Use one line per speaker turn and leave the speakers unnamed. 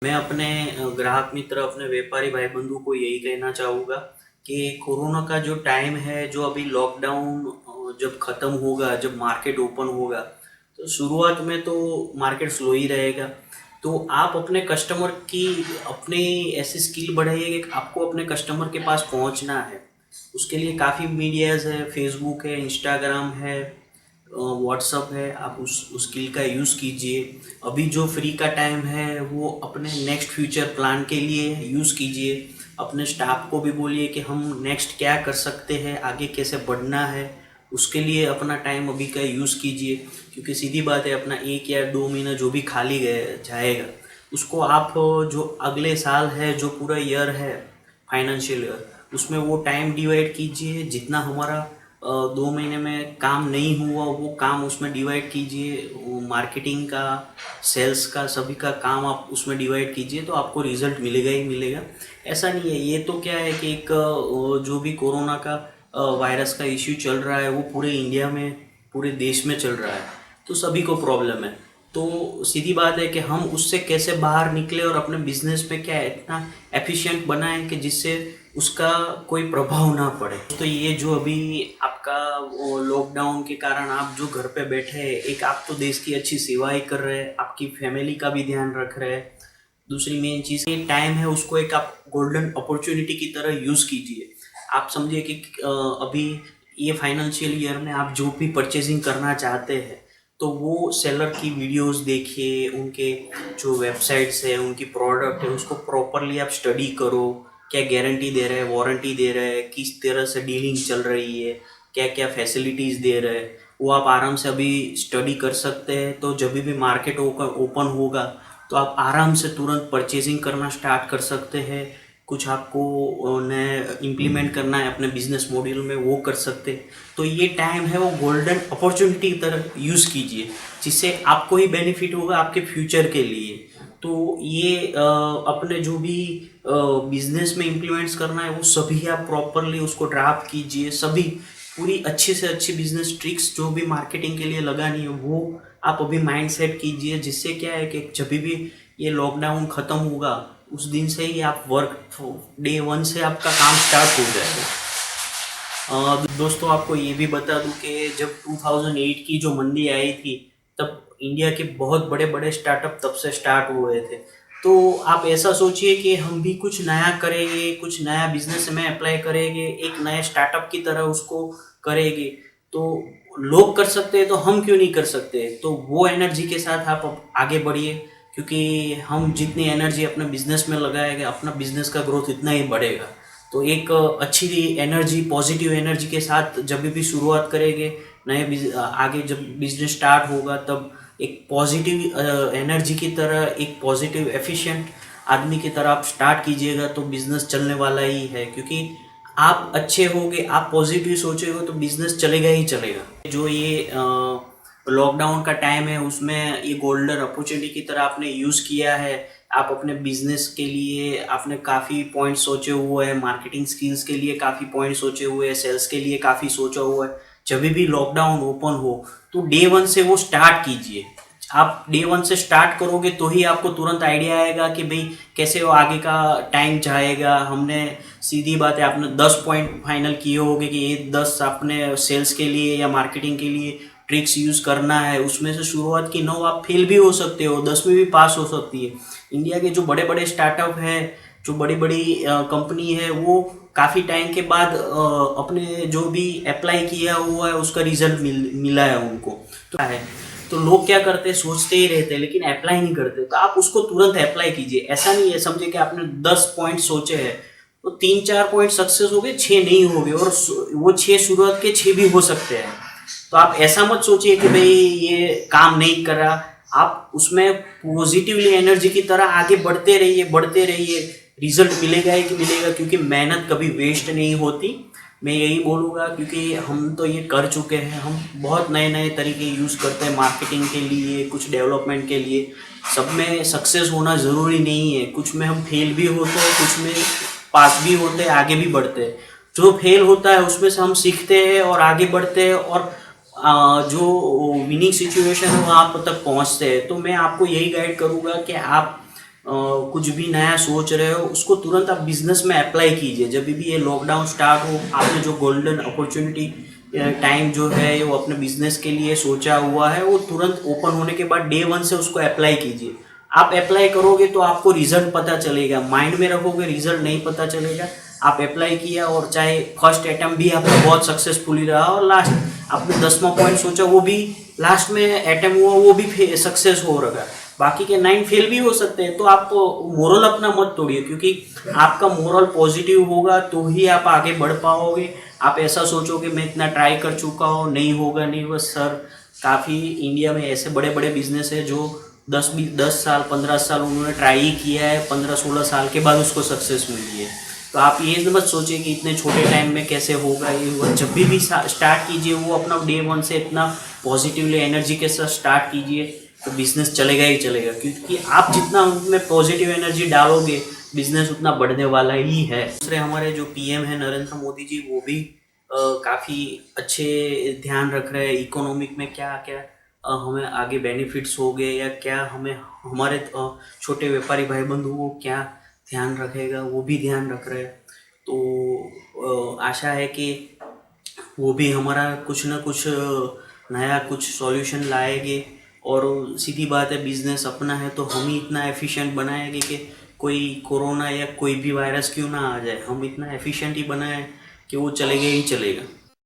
मैं अपने ग्राहक मित्र, अपने व्यापारी भाई बंधु को यही कहना चाहूँगा कि कोरोना का जो टाइम है, जो अभी लॉकडाउन जब ख़त्म होगा, जब मार्केट ओपन होगा, तो शुरुआत में तो मार्केट स्लो ही रहेगा। तो आप अपने कस्टमर की अपनी ऐसी स्किल बढ़ाइए कि आपको अपने कस्टमर के पास पहुंचना है। उसके लिए काफ़ी मीडियाज़ है, फेसबुक है, इंस्टाग्राम है, व्हाट्सअप है। आप उस स्किल का यूज़ कीजिए। अभी जो फ्री का टाइम है वो अपने नेक्स्ट फ्यूचर प्लान के लिए यूज़ कीजिए। अपने स्टाफ को भी बोलिए कि हम नेक्स्ट क्या कर सकते हैं, आगे कैसे बढ़ना है, उसके लिए अपना टाइम अभी का यूज़ कीजिए। क्योंकि सीधी बात है, अपना 1 या 2 महीना जो भी खाली गए जाएगा, उसको आप जो अगले साल है, जो पूरा ईयर है, फाइनेंशियल ईयर, उसमें वो टाइम डिवाइड कीजिए। जितना हमारा 2 महीने में काम नहीं हुआ, वो काम उसमें डिवाइड कीजिए। वो मार्केटिंग का, सेल्स का, सभी का काम आप उसमें डिवाइड कीजिए, तो आपको रिजल्ट मिलेगा ही मिलेगा। ऐसा नहीं है, ये तो क्या है कि एक जो भी कोरोना का वायरस का इश्यू चल रहा है, वो पूरे इंडिया में, पूरे देश में चल रहा है, तो सभी को प्रॉब्लम है। तो सीधी बात है कि हम उससे कैसे बाहर निकले और अपने बिजनेस पे क्या इतना एफिशिएंट बनाएं कि जिससे उसका कोई प्रभाव ना पड़े। तो ये जो अभी आपका लॉकडाउन के कारण आप जो घर पे बैठे हैं, एक आप तो देश की अच्छी सेवा ही कर रहे हैं, आपकी फैमिली का भी ध्यान रख रहे हैं। दूसरी मेन चीज़, ये टाइम है उसको एक आप गोल्डन अपॉर्चुनिटी की तरह यूज़ कीजिए। आप समझिए कि अभी ये फाइनेंशियल ईयर में आप जो भी परचेजिंग करना चाहते हैं, तो वो सेलर की वीडियोस देखिए, उनके जो वेबसाइट्स है, उनकी प्रोडक्ट है, उसको प्रॉपरली आप स्टडी करो। क्या गारंटी दे रहे हैं, वारंटी दे रहे हैं, किस तरह से डीलिंग चल रही है, क्या क्या फैसिलिटीज़ दे रहे हैं, वो आप आराम से अभी स्टडी कर सकते हैं। तो जब भी मार्केट ओपन होगा, तो आप आराम से तुरंत परचेजिंग करना स्टार्ट कर सकते हैं। कुछ आपको नए इम्प्लीमेंट करना है अपने बिजनेस मॉड्यूल में, वो कर सकते हैं। तो ये टाइम है वो गोल्डन अपॉर्चुनिटी की तरह यूज़ कीजिए, जिससे आपको ही बेनिफिट होगा आपके फ्यूचर के लिए। तो ये अपने जो भी बिजनेस में इम्प्लीमेंट्स करना है, वो सभी आप प्रॉपरली उसको ड्राफ्ट कीजिए। सभी पूरी अच्छी से अच्छी बिजनेस ट्रिक्स जो भी मार्केटिंग के लिए लगानी है, वो आप अभी माइंड सेट कीजिए। जिससे क्या है कि जब भी ये लॉकडाउन ख़त्म होगा, उस दिन से ही आप वर्क डे 1 से आपका काम स्टार्ट हो जाएगा। दोस्तों, आपको ये भी बता दूं कि जब 2008 की जो मंदी आई थी, तब इंडिया के बहुत बड़े बड़े स्टार्टअप तब से स्टार्ट हुए थे। तो आप ऐसा सोचिए कि हम भी कुछ नया करेंगे, कुछ नया बिजनेस में अप्लाई करेंगे, एक नए स्टार्टअप की तरह उसको करेंगे। तो लोग कर सकते हैं, तो हम क्यों नहीं कर सकते? तो वो एनर्जी के साथ आप अब आगे बढ़िए। क्योंकि हम जितनी एनर्जी अपने बिजनेस में लगाएंगे, अपना बिजनेस का ग्रोथ इतना ही बढ़ेगा। तो एक अच्छी एनर्जी, पॉजिटिव एनर्जी के साथ जब भी शुरुआत करेंगे, आगे जब बिजनेस स्टार्ट होगा, तब एक पॉजिटिव एनर्जी की तरह, एक पॉजिटिव एफिशिएंट आदमी की तरह आप स्टार्ट कीजिएगा, तो बिजनेस चलने वाला ही है। क्योंकि आप अच्छे होगे, आप पॉजिटिव सोचेगे, तो बिजनेस चलेगा ही चलेगा। जो ये लॉकडाउन का टाइम है, उसमें ये गोल्डन अपॉर्चुनिटी की तरह आपने यूज़ किया है। आप अपने बिजनेस के लिए आपने काफ़ी पॉइंट सोचे हुए हैं, मार्केटिंग स्किल्स के लिए काफ़ी पॉइंट सोचे हुए हैं, सेल्स के लिए काफ़ी सोचा हुआ है। जब भी लॉकडाउन ओपन हो, तो डे 1 से वो स्टार्ट कीजिए। आप डे 1 से स्टार्ट करोगे तो ही आपको तुरंत आइडिया आएगा कि भाई कैसे वो आगे का टाइम जाएगा। हमने, सीधी बात है, आपने 10 पॉइंट फाइनल किए होंगे कि ये 10 आपने सेल्स के लिए या मार्केटिंग के लिए ट्रिक्स यूज़ करना है। उसमें से शुरुआत की 9 आप फेल भी हो सकते हो, 10 में भी पास हो सकती है। इंडिया के जो बड़े बड़े स्टार्टअप हैं, जो बड़ी बड़ी कंपनी है, वो काफ़ी टाइम के बाद अपने जो भी अप्लाई किया हुआ है उसका रिजल्ट मिला है उनको। तो है, तो लोग क्या करते हैं, सोचते ही रहते हैं लेकिन अप्लाई नहीं करते। तो आप उसको तुरंत अप्लाई कीजिए। ऐसा नहीं है, समझे कि आपने 10 पॉइंट सोचे हैं, तो 3-4 पॉइंट सक्सेस हो गए, 6 नहीं हो गए, और वो 6 शुरुआत के 6 भी हो सकते हैं। तो आप ऐसा मत सोचिए कि भाई ये काम नहीं कर रहा। आप उसमें पॉजिटिवली एनर्जी की तरह आगे बढ़ते रहिए, बढ़ते रहिए। रिजल्ट मिलेगा ही कि मिलेगा, क्योंकि मेहनत कभी वेस्ट नहीं होती। मैं यही बोलूँगा, क्योंकि हम तो ये कर चुके हैं। हम बहुत नए नए तरीके यूज़ करते हैं मार्केटिंग के लिए, कुछ डेवलपमेंट के लिए। सब में सक्सेस होना ज़रूरी नहीं है, कुछ में हम फेल भी होते हैं, कुछ में पास भी होते हैं, आगे भी बढ़ते हैं। जो फेल होता है उसमें से हम सीखते हैं और आगे बढ़ते हैं, और जो विनिंग सिचुएशन है वहाँ तक पहुँचते हैं। तो मैं आपको यही गाइड करूँगा कि आप कुछ भी नया सोच रहे हो उसको तुरंत आप बिजनेस में अप्लाई कीजिए। जब भी ये लॉकडाउन स्टार्ट हो, आपने जो गोल्डन अपॉर्चुनिटी टाइम जो है वो अपने बिजनेस के लिए सोचा हुआ है, वो तुरंत ओपन होने के बाद डे वन से उसको अप्लाई कीजिए। आप अप्लाई करोगे तो आपको रिजल्ट पता चलेगा, माइंड में रखोगे रिजल्ट नहीं पता चलेगा। आप अप्लाई किया और चाहे फर्स्ट अटेम्प्ट भी आपका बहुत सक्सेसफुली रहा और लास्ट आपने 10वां पॉइंट सोचा वो भी लास्ट में अटेम्प्ट हुआ वो भी सक्सेस हो रहा, बाकी के 9 फेल भी हो सकते हैं। तो आप मोरल अपना मत तोड़िए, क्योंकि आपका मोरल पॉजिटिव होगा तो ही आप आगे बढ़ पाओगे। आप ऐसा सोचोगे मैं इतना ट्राई कर चुका हूँ, नहीं होगा नहीं होगा। सर, काफ़ी इंडिया में ऐसे बड़े बड़े बिजनेस है जो 10 साल 15 साल उन्होंने ट्राई किया है, 15-16 साल के बाद उसको सक्सेस मिली है। तो आप ये मत सोचिए कि इतने छोटे टाइम में कैसे होगा ये होगा। जब भी स्टार्ट कीजिए वो अपना डे वन से इतना पॉजिटिवली एनर्जी के साथ स्टार्ट कीजिए, तो बिजनेस चलेगा ही चलेगा। क्योंकि आप जितना उनमें पॉजिटिव एनर्जी डालोगे बिजनेस उतना बढ़ने वाला ही है। दूसरे हमारे जो पीएम है नरेंद्र मोदी जी, वो भी काफ़ी अच्छे ध्यान रख रहे हैं इकोनॉमिक में क्या क्या हमें आगे बेनिफिट्स हो गए या क्या हमें हमारे छोटे व्यापारी भाई बंधु को क्या ध्यान रखेगा, वो भी ध्यान रख रहे हैं। तो आशा है कि वो भी हमारा कुछ ना कुछ नया कुछ सॉल्यूशन लाएंगे। और सीधी बात है, बिजनेस अपना है तो हम ही इतना एफिशिएंट बनाएंगे कि कोई कोरोना या कोई भी वायरस क्यों ना आ जाए, हम इतना एफिशिएंट ही बनाएं कि वो चलेगा ही चलेगा।